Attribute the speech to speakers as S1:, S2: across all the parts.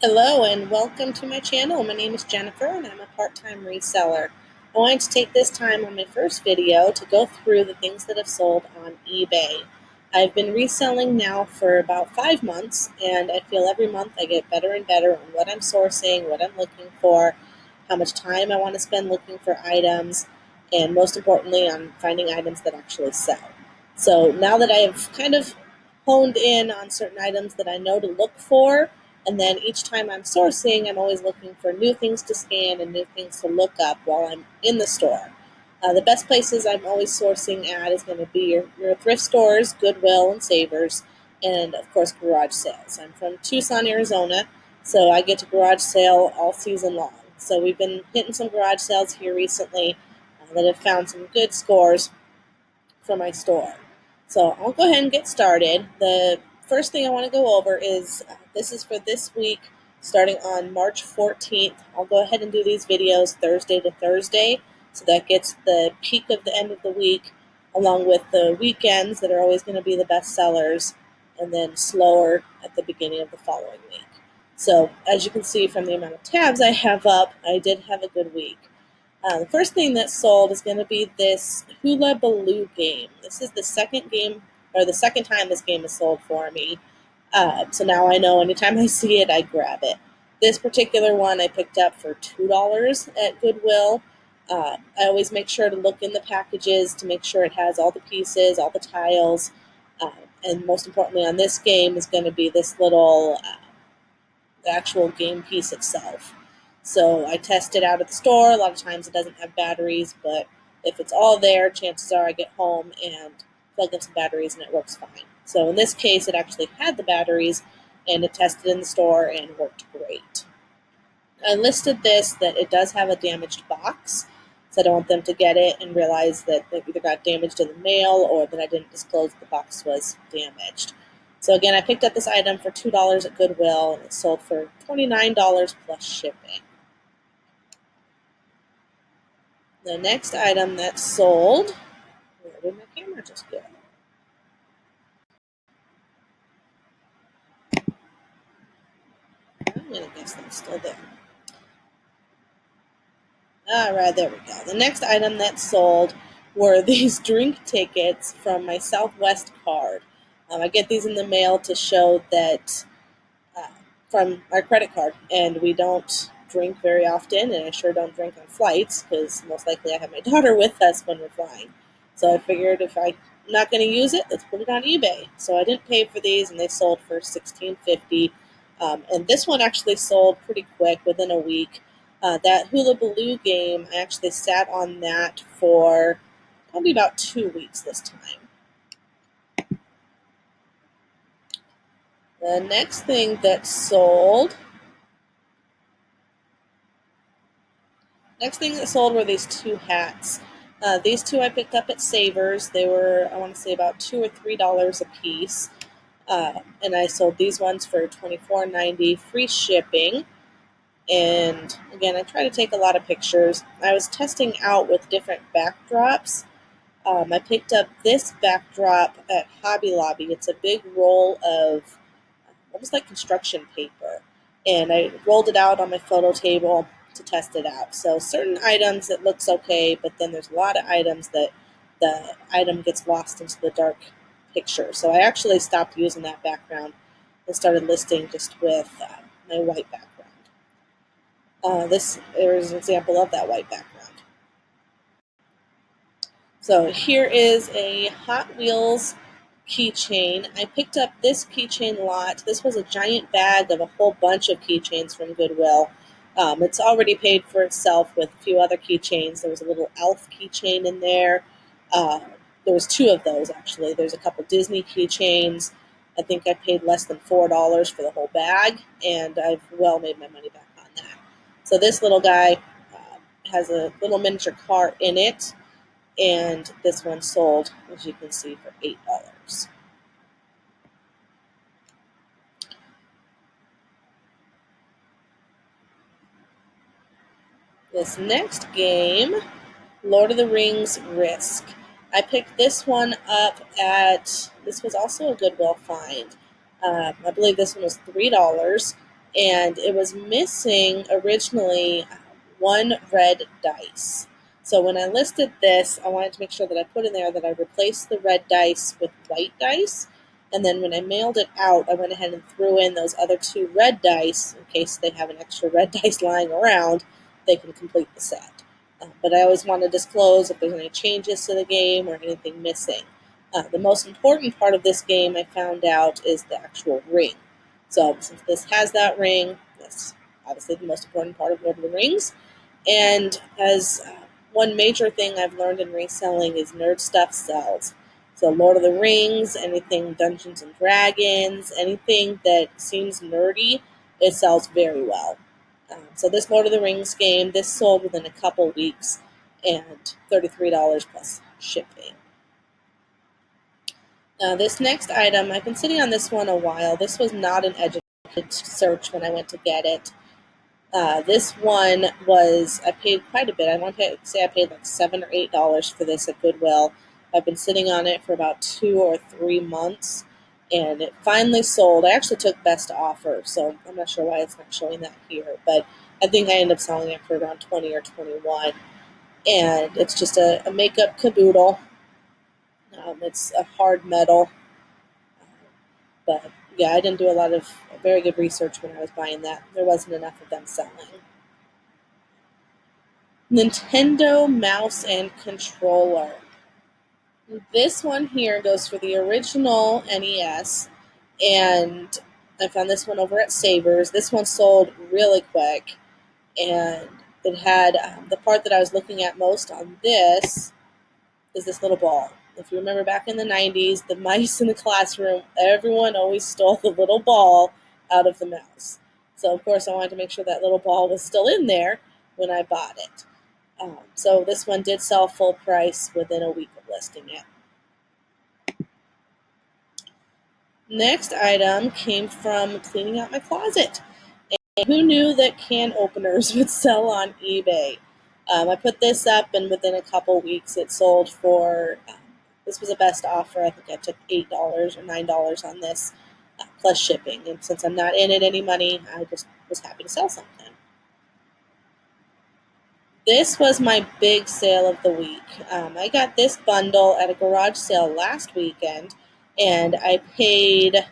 S1: Hello and welcome to my channel. My name is Jennifer and I'm a part-time reseller. I wanted to take this time on my first video to go through the things that have sold on eBay. I've been reselling now for about 5 months and I feel every month I get better and better on what I'm sourcing, what I'm looking for, how much time I want to spend looking for items, and most importantly on finding items that actually sell. So now that I have kind of honed in on certain items that I know to look for, and then each time I'm sourcing, I'm always looking for new things to scan and new things to look up while I'm in the store. The best places I'm always sourcing at is going to be your thrift stores, Goodwill, and Savers, and of course garage sales. I'm from Tucson, Arizona, so I get to garage sale all season long. So we've been hitting some garage sales here recently that have found some good scores for my store. So I'll go ahead and get started. The first thing I want to go over is this is for this week starting on March 14th. I'll go ahead and do these videos Thursday to Thursday, so that gets the peak of the end of the week along with the weekends that are always going to be the best sellers, and then slower at the beginning of the following week. So as you can see from the amount of tabs I have up, I did have a good week. The first thing that sold is going to be this Hula Baloo game. This is the second game, or the second time this game is sold for me. So now I know anytime I see it, I grab it. This particular one I picked up for $2 at Goodwill. I always make sure to look in the packages to make sure it has all the pieces, all the tiles, and most importantly on this game is going to be this little actual game piece itself. So I test it out at the store. A lot of times it doesn't have batteries, but if it's all there, chances are I get home and plug in some batteries and it works fine. So in this case, it actually had the batteries and it tested in the store and worked great. I listed this that it does have a damaged box, so I don't want them to get it and realize that it either got damaged in the mail or that I didn't disclose the box was damaged. So again, I picked up this item for $2 at Goodwill and it sold for $29 plus shipping. The next item that sold, where did my camera just go? I'm going to guess that's still there. All right, there we go. The next item that sold were these drink tickets from my Southwest card. I get these in the mail to show that from our credit card, and we don't drink very often, and I sure don't drink on flights because most likely I have my daughter with us when we're flying. So I figured if I'm not going to use it, let's put it on eBay. So I didn't pay for these, and they sold for $16.50. And this one actually sold pretty quick, within a week. That Hula Baloo game, I actually sat on that for probably about 2 weeks this time. The next thing that sold were these two hats. These two I picked up at Savers. They were, I want to say, about $2 or $3 a piece. And I sold these ones for $24.90, free shipping. And again, I try to take a lot of pictures. I was testing out with different backdrops. I picked up this backdrop at Hobby Lobby. It's a big roll of almost like construction paper. And I rolled it out on my photo table to test it out. So certain items it looks okay, but then there's a lot of items that the item gets lost into the dark picture. So I actually stopped using that background and started listing just with my white background. This is an example of that white background. So here is a Hot Wheels keychain. I picked up this keychain lot. This was a giant bag of a whole bunch of keychains from Goodwill. It's already paid for itself with a few other keychains. There was a little elf keychain in there. There was 2 of those actually. There's a couple Disney keychains. I think I paid less than $4 for the whole bag, and I've well made my money back on that. So this little guy has a little miniature car in it, and this one sold, as you can see, for $8. This next game, LOTR Rings Risk. I picked this one up at, this was also a Goodwill find. I believe this one was $3. and it was missing originally one red dice. So when I listed this, I wanted to make sure that I put in there that I replaced the red dice with white dice. And then when I mailed it out, I went ahead and threw in those other two red dice in case they have an extra red dice lying around, they can complete the set. But I always want to disclose if there's any changes to the game or anything missing. The most important part of this game, I found out, is the actual ring. So since this has that ring, that's obviously the most important part of Lord of the Rings. And as one major thing I've learned in reselling is nerd stuff sells. So Lord of the Rings, anything Dungeons and Dragons, anything that seems nerdy, it sells very well. So this Lord of the Rings game, this sold within a couple weeks and $33 plus shipping. This next item, I've been sitting on this one a while. This was not an educated search when I went to get it. This one was, I paid quite a bit. I want to say I paid like $7 or $8 for this at Goodwill. I've been sitting on it for about 2 or 3 months, and it finally sold. I actually took best offer, so I'm not sure why it's not showing that here, but I think I ended up selling it for around 20 or 21. And it's just a makeup caboodle. It's a hard metal, but yeah, I didn't do a lot of very good research when I was buying that. There wasn't enough of them selling. Nintendo mouse and controller. This one here goes for the original NES, and I found this one over at Savers. This one sold really quick, and it had the part that I was looking at most on this is this little ball. If you remember back in the 90s, the mice in the classroom, everyone always stole the little ball out of the mouse. So, of course, I wanted to make sure that little ball was still in there when I bought it. So this one did sell full price within a week of listing it. Next item came from cleaning out my closet. And who knew that can openers would sell on eBay? I put this up, and within a couple weeks it sold for, this was a best offer. I think I took $8 or $9 on this, plus shipping. And since I'm not in it any money, I just was happy to sell something. This was my big sale of the week. I got this bundle at a garage sale last weekend, and I paid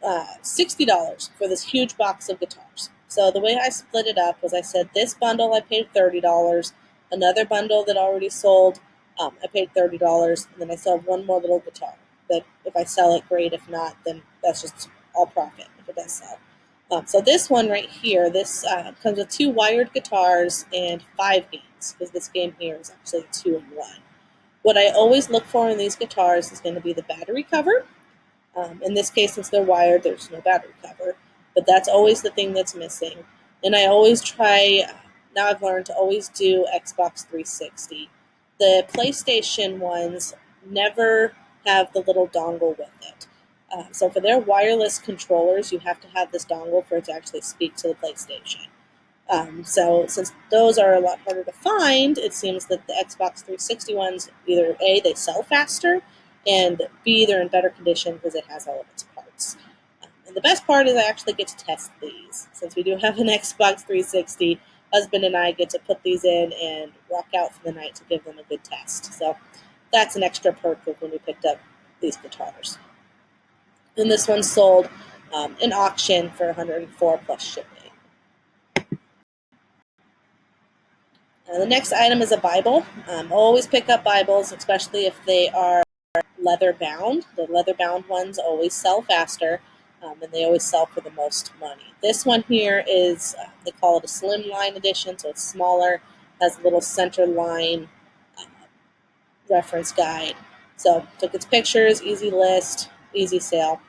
S1: $60 for this huge box of guitars. So the way I split it up was I said this bundle I paid $30, another bundle that already sold I paid $30, and then I still have one more little guitar that if I sell it, great. If not, then that's just all profit if it does sell. So this one right here, this comes with 2 wired guitars and 5 games, because this game here is actually 2-in-1. What I always look for in these guitars is going to be the battery cover. In this case, since they're wired, there's no battery cover, but that's always the thing that's missing. And I always try, now I've learned to always do Xbox 360. The PlayStation ones never have the little dongle with it. So for their wireless controllers, you have to have this dongle for it to actually speak to the PlayStation. So since those are a lot harder to find, it seems that the Xbox 360 ones, either A, they sell faster, and B, they're in better condition because it has all of its parts. And the best part is I actually get to test these. Since we do have an Xbox 360, husband and I get to put these in and rock out for the night to give them a good test. So that's an extra perk of when we picked up these guitars. And this one sold in auction for $104 plus shipping. The next item is a Bible. Always pick up Bibles, especially if they are leather bound. The leather bound ones always sell faster, and they always sell for the most money. This one here is, they call it a slim line edition, so it's smaller, has a little center line reference guide. So took its pictures, easy list, easy sale.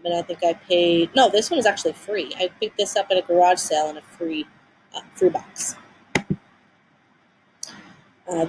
S1: And I think I paid, no, this one was actually free. I picked this up at a garage sale in a free box.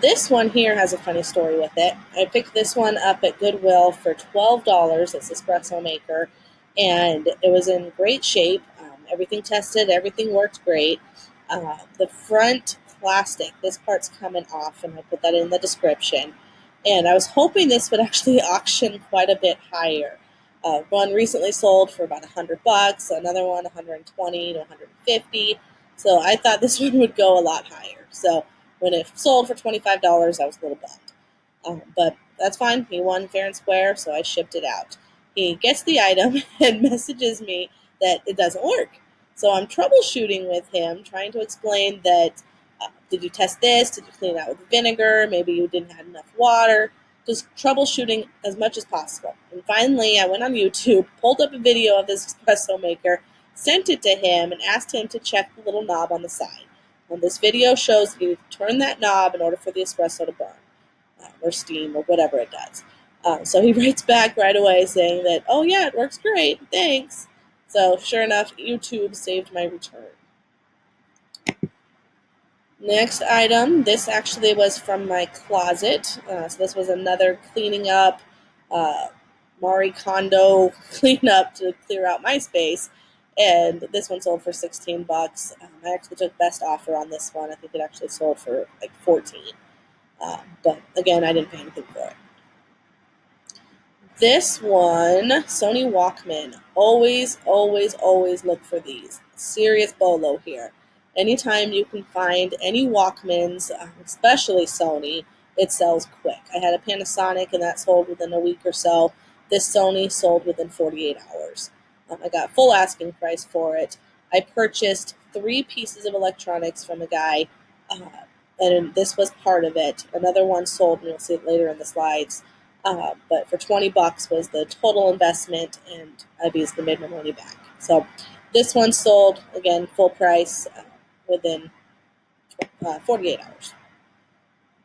S1: This one here has a funny story with it. I picked this one up at Goodwill for $12. It's Espresso Maker, and it was in great shape. Everything tested, everything worked great. The front plastic, this part's coming off, and I put that in the description. And I was hoping this would actually auction quite a bit higher. One recently sold for about $100, another one 120 to 150. So I thought this one would go a lot higher. So when it sold for $25, I was a little bummed. But that's fine. He won fair and square, so I shipped it out. He gets the item and messages me that it doesn't work. So I'm troubleshooting with him, trying to explain that did you test this? Did you clean it out with vinegar? Maybe you didn't have enough water. Just troubleshooting as much as possible. And finally, I went on YouTube, pulled up a video of this espresso maker, sent it to him, and asked him to check the little knob on the side. And this video shows that you turn that knob in order for the espresso to burn, or steam, or whatever it does. So he writes back right away saying that, oh yeah, it works great, thanks. So sure enough, YouTube saved my return. Next item, this actually was from my closet. So this was another cleaning up, Marie Kondo cleanup to clear out my space. And this one sold for 16 bucks. I actually took best offer on this one. I think it actually sold for like 14. But again, I didn't pay anything for it. This one, Sony Walkman. Always, always, always look for these. Serious BOLO here. Anytime you can find any Walkmans, especially Sony, it sells quick. I had a Panasonic and that sold within a week or so. This Sony sold within 48 hours. I got full asking price for it. I purchased 3 pieces of electronics from a guy, and this was part of it. Another one sold, and you'll see it later in the slides. But for 20 bucks was the total investment, and I basically made my money back. So this one sold, again, full price within 48 hours.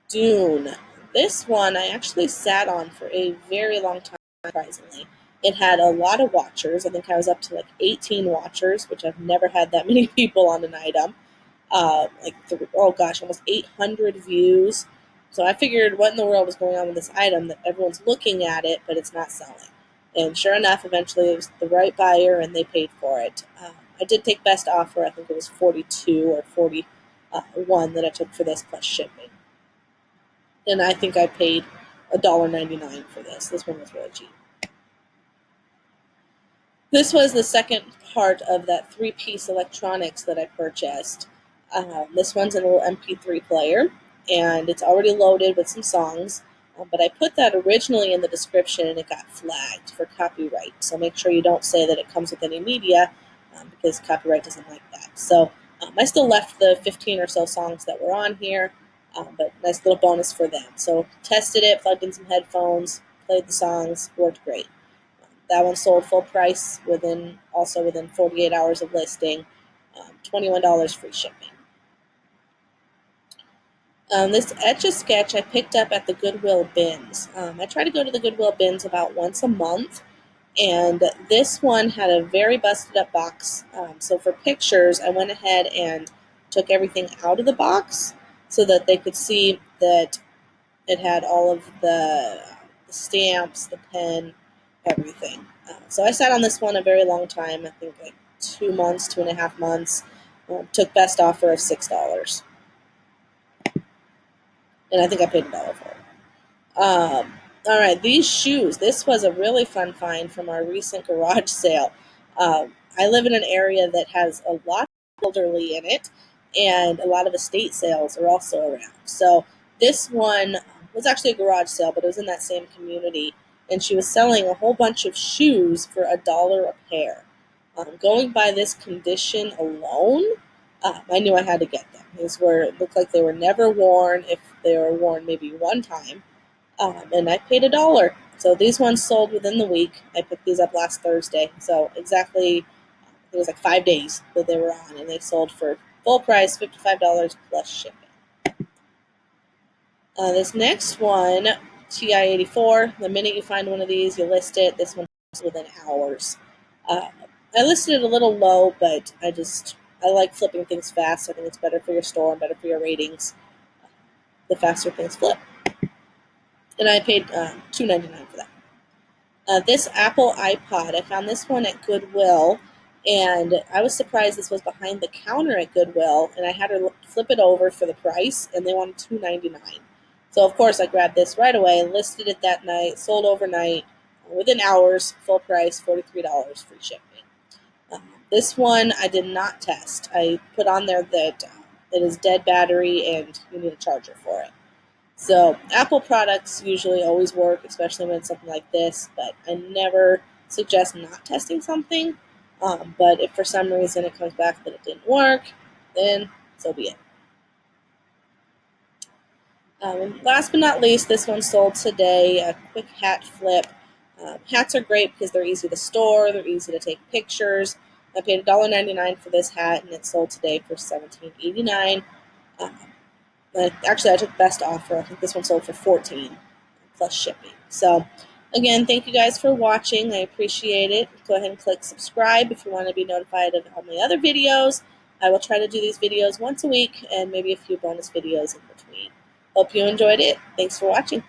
S1: Dune. This one I actually sat on for a very long time, surprisingly. It had a lot of watchers. I think I was up to like 18 watchers, which I've never had that many people on an item. Almost 800 views. So I figured, what in the world is going on with this item that everyone's looking at it, but it's not selling? And sure enough, eventually it was the right buyer, and they paid for it. I did take best offer. I think it was 42 or 41 that I took for this plus shipping. And I think I paid $1.99 for this. This one was really cheap. This was the second part of that 3-piece electronics that I purchased. This one's a little MP3 player, and it's already loaded with some songs, but I put that originally in the description and it got flagged for copyright. So make sure you don't say that it comes with any media, because copyright doesn't like that. So I still left the 15 or so songs that were on here, but nice little bonus for them. So tested it, plugged in some headphones, played the songs, worked great. That one sold full price within 48 hours of listing, $21 free shipping. This Etch-a-Sketch I picked up at the Goodwill bins. I try to go to the Goodwill bins about once a month, and this one had a very busted up box. So for pictures, I went ahead and took everything out of the box so that they could see that it had all of the stamps, the pen, everything. So I sat on this one a very long time, I think like 2 months, 2.5 months. Took best offer of $6. And I think I paid $1 for it. All right, these shoes. This was a really fun find from our recent garage sale. I live in an area that has a lot of elderly in it, and a lot of estate sales are also around. So this one was actually a garage sale, but it was in that same community, and she was selling a whole bunch of shoes for $1 a pair. Going by this condition alone, I knew I had to get them. These looked like they were never worn, if they were worn maybe one time, and I paid $1. So these ones sold within the week. I picked these up last Thursday, so exactly, it was like 5 days that they were on, and they sold for full price, $55 plus shipping. This next one, TI-84, the minute you find one of these, you list it. This one was within hours. I listed it a little low, but I like flipping things fast. I think it's better for your store and better for your ratings, the faster things flip. And I paid $2.99 for that. This Apple iPod, I found this one at Goodwill, and I was surprised this was behind the counter at Goodwill, and I had to flip it over for the price, and they wanted $2.99. So, of course, I grabbed this right away, listed it that night, sold overnight, within hours, full price, $43, free shipping. This one I did not test. I put on there that it is dead battery and you need a charger for it. So Apple products usually always work, especially when it's something like this, but I never suggest not testing something. But if for some reason it comes back that it didn't work, then so be it. And last but not least, this one sold today, a quick hat flip. Hats are great because they're easy to store, they're easy to take pictures. I paid $1.99 for this hat, and it sold today for $17.89. Actually, I took best offer. I think this one sold for $14 plus shipping. So, again, thank you guys for watching. I appreciate it. Go ahead and click subscribe if you want to be notified of all my other videos. I will try to do these videos once a week and maybe a few bonus videos in between. Hope you enjoyed it. Thanks for watching.